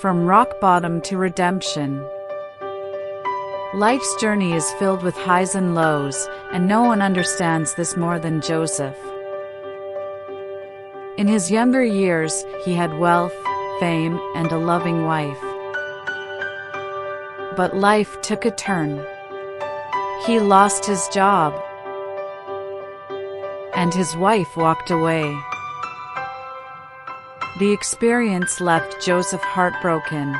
From rock bottom to redemption. Life's journey is filled with highs and lows, and no one understands this more than Joseph. In his younger years, he had wealth, fame, and a loving wife. But life took a turn. He lost his job, and his wife walked away. The experience left Joseph heartbroken.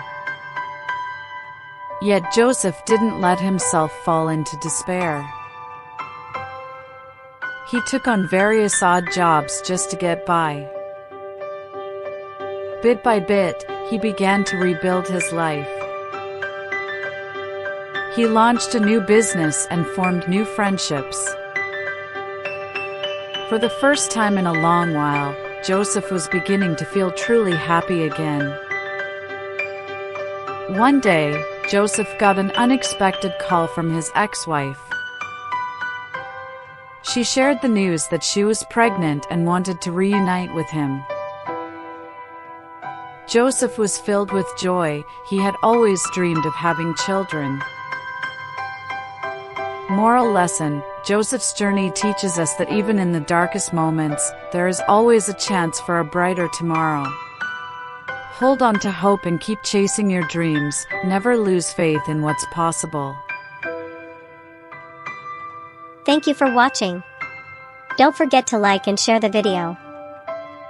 Yet Joseph didn't let himself fall into despair. He took on various odd jobs just to get by. Bit by bit, he began to rebuild his life. He launched a new business and formed new friendships. For the first time in a long while, Joseph was beginning to feel truly happy again. One day, Joseph got an unexpected call from his ex-wife. She shared the news that she was pregnant and wanted to reunite with him. Joseph was filled with joy. He had always dreamed of having children. Moral lesson: Joseph's journey teaches us that even in the darkest moments, there is always a chance for a brighter tomorrow. Hold on to hope and keep chasing your dreams. Never lose faith in what's possible. Thank you for watching. Don't forget to like and share the video.